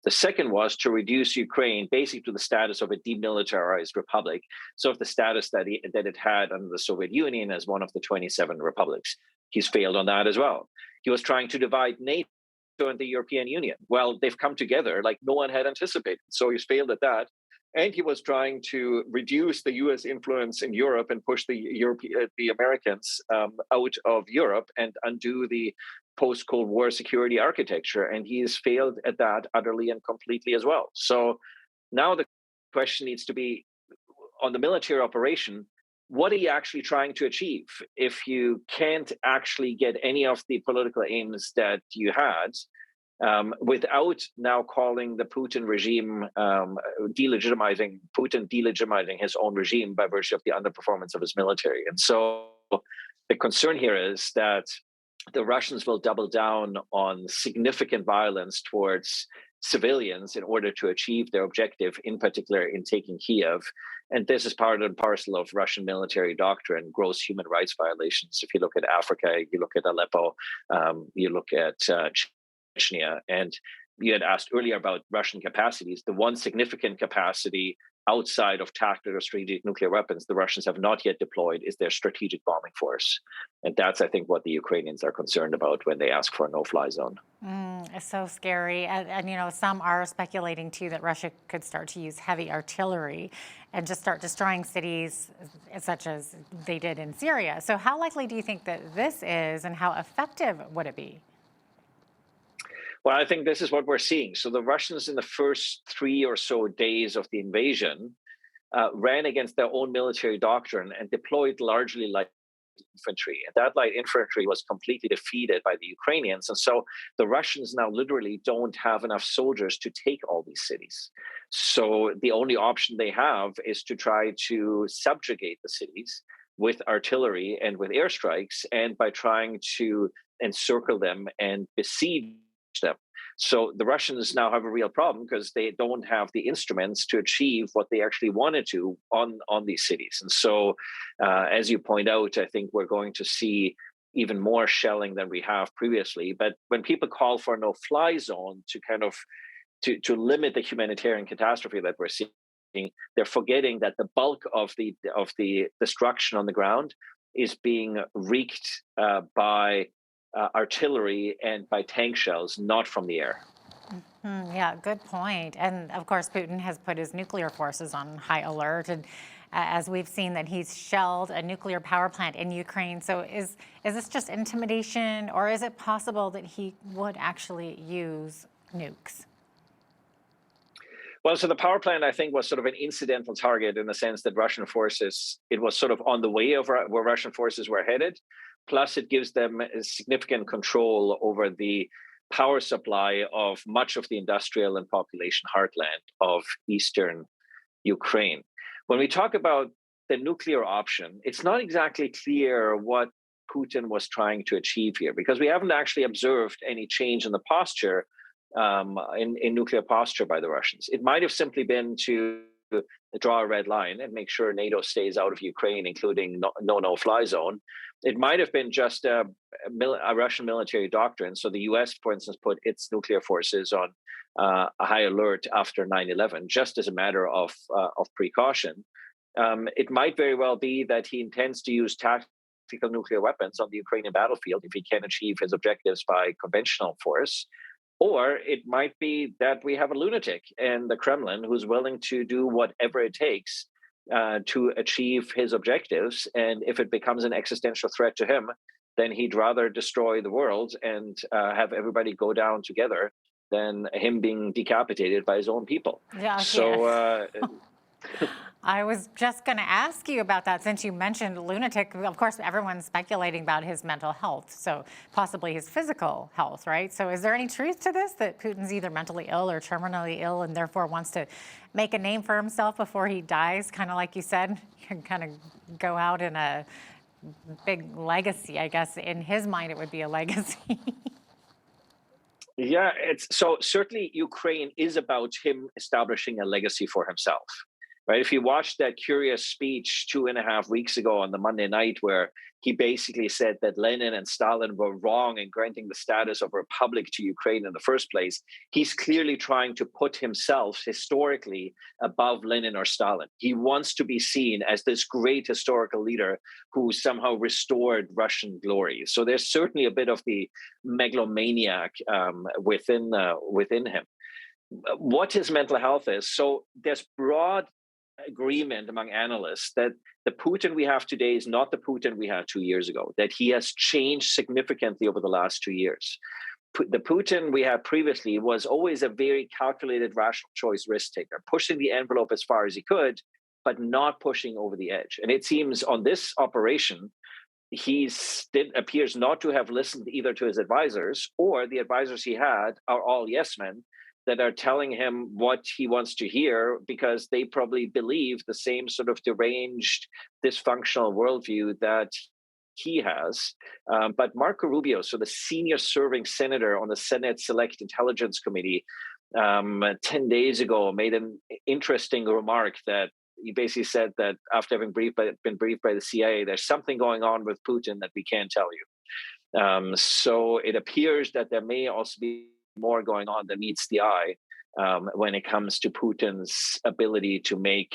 [SPEAKER 6] The second was to reduce Ukraine basically to the status of a demilitarized republic. So of the status that it had under the Soviet Union as one of the 27 republics. He's failed on that as well. He was trying to divide NATO and the European Union. Well, they've come together like no one had anticipated. So he's failed at that. And he was trying to reduce the U.S. influence in Europe and push the Americans out of Europe and undo the post-Cold War security architecture. And he has failed at that utterly and completely as well. So now the question needs to be on the military operation. What are you actually trying to achieve if you can't actually get any of the political aims that you had without now calling the Putin regime delegitimizing his own regime by virtue of the underperformance of his military? And so the concern here is that the Russians will double down on significant violence towards civilians in order to achieve their objective, in particular in taking Kiev. And this is part and parcel of Russian military doctrine, gross human rights violations. If you look at Africa, you look at Aleppo, you look at Chechnya, and you had asked earlier about Russian capacities. The one significant capacity outside of tactical or strategic nuclear weapons the Russians have not yet deployed is their strategic bombing force. And that's, I think, what the Ukrainians are concerned about when they ask for a no-fly zone.
[SPEAKER 8] It's so scary. And, some are speculating, too, that Russia could start to use heavy artillery and just start destroying cities such as they did in Syria. So how likely do you think that this is, and how effective would it be?
[SPEAKER 6] Well, I think this is what we're seeing. So the Russians in the first 3 or so days of the invasion ran against their own military doctrine and deployed largely like infantry. And that light infantry was completely defeated by the Ukrainians. And so the Russians now literally don't have enough soldiers to take all these cities. So the only option they have is to try to subjugate the cities with artillery and with airstrikes, and by trying to encircle them and besiege them. So the Russians now have a real problem because they don't have the instruments to achieve what they actually wanted to on these cities. And so, as you point out, I think we're going to see even more shelling than we have previously. But when people call for a no-fly zone to kind of to limit the humanitarian catastrophe that we're seeing, they're forgetting that the bulk of the destruction on the ground is being wreaked by artillery and by tank shells, not from the air.
[SPEAKER 8] Yeah, good point. And of course, Putin has put his nuclear forces on high alert. And as we've seen that he's shelled a nuclear power plant in Ukraine. So is this just intimidation, or is it possible that he would actually use nukes?
[SPEAKER 6] Well, so the power plant, I think, was sort of an incidental target in the sense that Russian forces, it was sort of on the way of where Russian forces were headed. Plus, it gives them a significant control over the power supply of much of the industrial and population heartland of eastern Ukraine. When we talk about the nuclear option, it's not exactly clear what Putin was trying to achieve here, because we haven't actually observed any change in the posture, in nuclear posture by the Russians. It might have simply been to draw a red line and make sure NATO stays out of Ukraine, including no-fly zone. It might have been just a Russian military doctrine. So the US, for instance, put its nuclear forces on a high alert after 9/11, just as a matter of precaution. It might very well be that he intends to use tactical nuclear weapons on the Ukrainian battlefield if he can achieve his objectives by conventional force. Or it might be that we have a lunatic in the Kremlin who's willing to do whatever it takes to achieve his objectives. And if it becomes an existential threat to him, then he'd rather destroy the world and have everybody go down together than him being decapitated by his own people.
[SPEAKER 8] Yeah.
[SPEAKER 6] So
[SPEAKER 8] I was just going to ask you about that since you mentioned lunatic. Of course, everyone's speculating about his mental health, so possibly his physical health, right? So is there any truth to this, that Putin's either mentally ill or terminally ill and therefore wants to make a name for himself before he dies? Kind of like you said, kind of go out in a big legacy, I guess. In his mind, it would be a legacy.
[SPEAKER 6] Yeah, so certainly Ukraine is about him establishing a legacy for himself. Right? If you watched that curious speech 2.5 weeks ago on the Monday night, where he basically said that Lenin and Stalin were wrong in granting the status of republic to Ukraine in the first place, he's clearly trying to put himself historically above Lenin or Stalin. He wants to be seen as this great historical leader who somehow restored Russian glory. So there's certainly a bit of the megalomaniac within him. What his mental health is, so there's broad agreement among analysts that the Putin we have today is not the Putin we had 2 years ago, that he has changed significantly over the last 2 years. The Putin we had previously was always a very calculated, rational choice risk taker, pushing the envelope as far as he could, but not pushing over the edge. And it seems on this operation, he appears not to have listened either to his advisors, or the advisors he had are all yes men that are telling him what he wants to hear, because they probably believe the same sort of deranged, dysfunctional worldview that he has. But Marco Rubio, so the senior serving senator on the Senate Select Intelligence Committee, 10 days ago made an interesting remark that he basically said that after having been briefed by the CIA, there's something going on with Putin that we can't tell you. So it appears that there may also be more going on than meets the eye when it comes to Putin's ability to make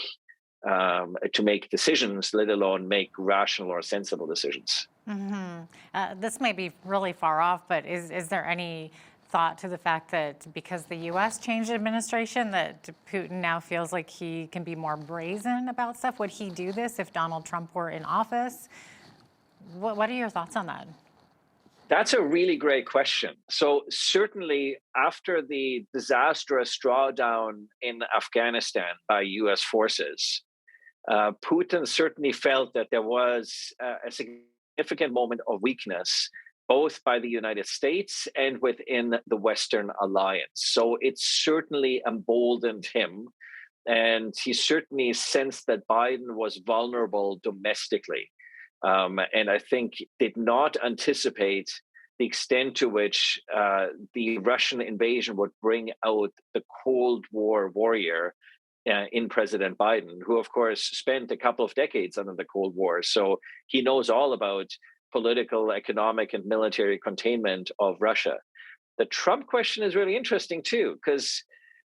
[SPEAKER 6] decisions, let alone make rational or sensible decisions.
[SPEAKER 8] Mm-hmm. This may be really far off, but is there any thought to the fact that because the U.S. changed administration, that Putin now feels like he can be more brazen about stuff? Would he do this if Donald Trump were in office? What are your thoughts on that?
[SPEAKER 6] That's a really great question. So certainly after the disastrous drawdown in Afghanistan by U.S. forces, Putin certainly felt that there was a significant significant moment of weakness, both by the United States and within the Western alliance. So it certainly emboldened him. And he certainly sensed that Biden was vulnerable domestically. And I think did not anticipate the extent to which the Russian invasion would bring out the Cold War warrior in President Biden, who, of course, spent a couple of decades under the Cold War. So he knows all about political, economic, and military containment of Russia. The Trump question is really interesting, too, because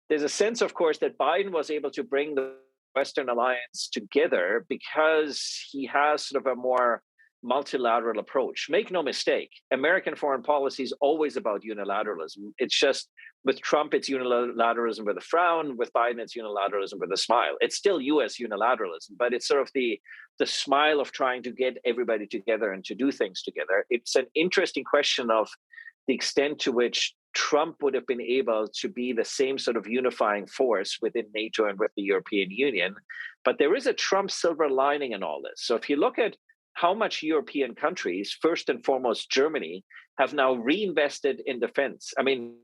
[SPEAKER 6] there's a sense, of course, that Biden was able to bring the Western alliance together because he has sort of a more multilateral approach. Make no mistake, American foreign policy is always about unilateralism. It's just with Trump, it's unilateralism with a frown. With Biden, it's unilateralism with a smile. It's still US unilateralism, but it's sort of the smile of trying to get everybody together and to do things together. It's an interesting question of the extent to which Trump would have been able to be the same sort of unifying force within NATO and with the European Union. But there is a Trump silver lining in all this. So if you look at how much European countries, first and foremost Germany, have now reinvested in defense. I mean,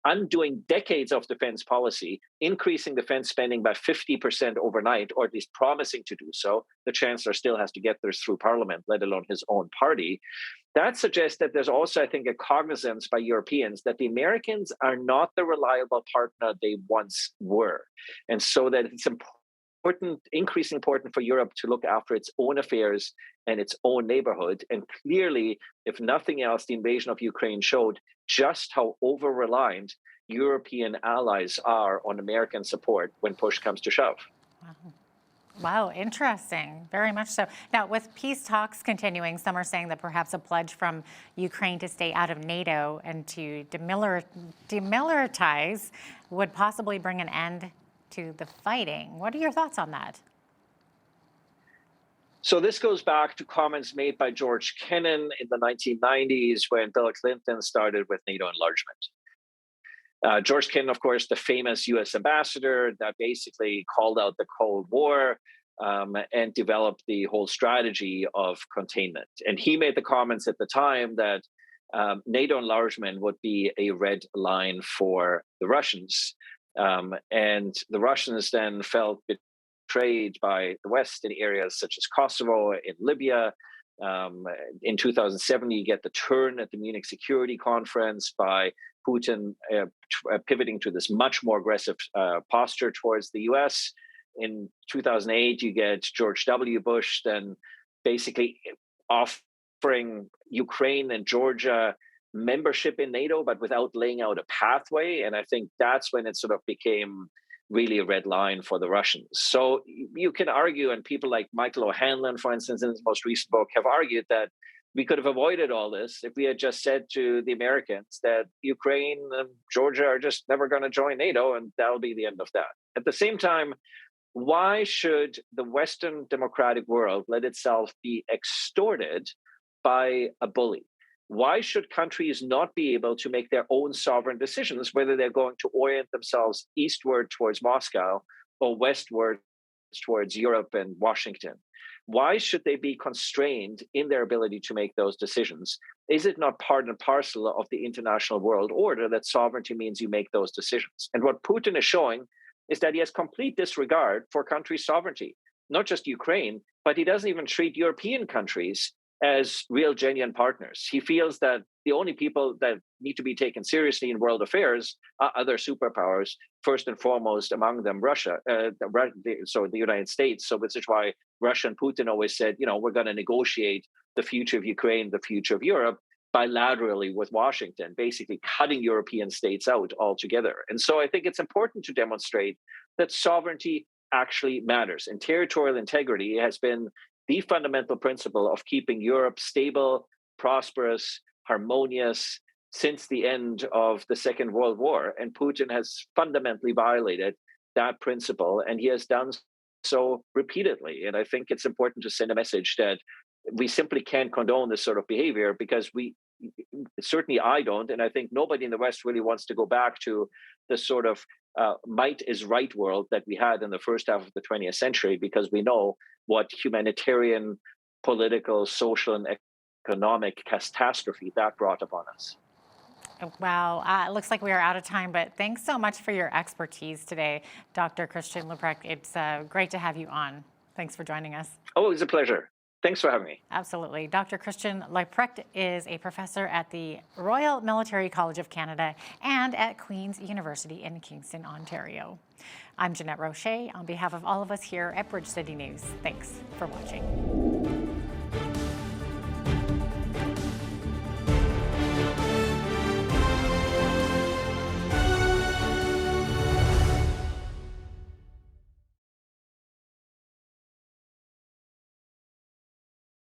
[SPEAKER 6] undoing decades of defense policy, increasing defense spending by 50% overnight, or at least promising to do so. The chancellor still has to get this through parliament, let alone his own party. That suggests that there's also, I think, a cognizance by Europeans that the Americans are not the reliable partner they once were. And so that it's increasingly important for Europe to look after its own affairs and its own neighborhood. And clearly, if nothing else, the invasion of Ukraine showed just how over-reliant European allies are on American support when push comes to shove.
[SPEAKER 8] Wow, interesting. Very much so. Now, with peace talks continuing, some are saying that perhaps a pledge from Ukraine to stay out of NATO and to demilitarize would possibly bring an end to the fighting. What are your thoughts on that?
[SPEAKER 6] So this goes back to comments made by George Kennan in the 1990s when Bill Clinton started with NATO enlargement. George Kennan, of course, the famous US ambassador that basically called out the Cold War and developed the whole strategy of containment. And he made the comments at the time that NATO enlargement would be a red line for the Russians. And the Russians then felt betrayed by the West in areas such as Kosovo, in Libya. In 2007, you get the turn at the Munich Security Conference by Putin pivoting to this much more aggressive posture towards the US. In 2008, you get George W. Bush then basically offering Ukraine and Georgia membership in NATO, but without laying out a pathway. And I think that's when it sort of became really a red line for the Russians. So you can argue, and people like Michael O'Hanlon, for instance, in his most recent book, have argued that we could have avoided all this if we had just said to the Americans that Ukraine and Georgia are just never going to join NATO, and that'll be the end of that. At the same time, why should the Western democratic world let itself be extorted by a bully? Why should countries not be able to make their own sovereign decisions, whether they're going to orient themselves eastward towards Moscow or westward towards Europe and Washington? Why should they be constrained in their ability to make those decisions? Is it not part and parcel of the international world order that sovereignty means you make those decisions? And what Putin is showing is that he has complete disregard for countries' sovereignty, not just Ukraine, but he doesn't even treat European countries as real, genuine partners. He feels that the only people that need to be taken seriously in world affairs are other superpowers, first and foremost among them Russia, so the United States. So this is why Russia and Putin always said, we're going to negotiate the future of Ukraine, the future of Europe, bilaterally with Washington, basically cutting European states out altogether. And so I think it's important to demonstrate that sovereignty actually matters. And territorial integrity has been the fundamental principle of keeping Europe stable, prosperous, harmonious since the end of the Second World War. And Putin has fundamentally violated that principle, and he has done so repeatedly. And I think it's important to send a message that we simply can't condone this sort of behavior, because certainly I don't, and I think nobody in the West really wants to go back to the sort of might is right world that we had in the first half of the 20th century, because we know what humanitarian, political, social, and economic catastrophe that brought upon us.
[SPEAKER 8] Wow, it looks like we are out of time, but thanks so much for your expertise today, Dr. Christian Leuprecht. It's great to have you on. Thanks for joining us.
[SPEAKER 6] Oh, it was a pleasure. Thanks for having me.
[SPEAKER 8] Absolutely. Dr. Christian Leuprecht is a professor at the Royal Military College of Canada and at Queen's University in Kingston, Ontario. I'm Jeanette Roche on behalf of all of us here at Bridge City News. Thanks for watching.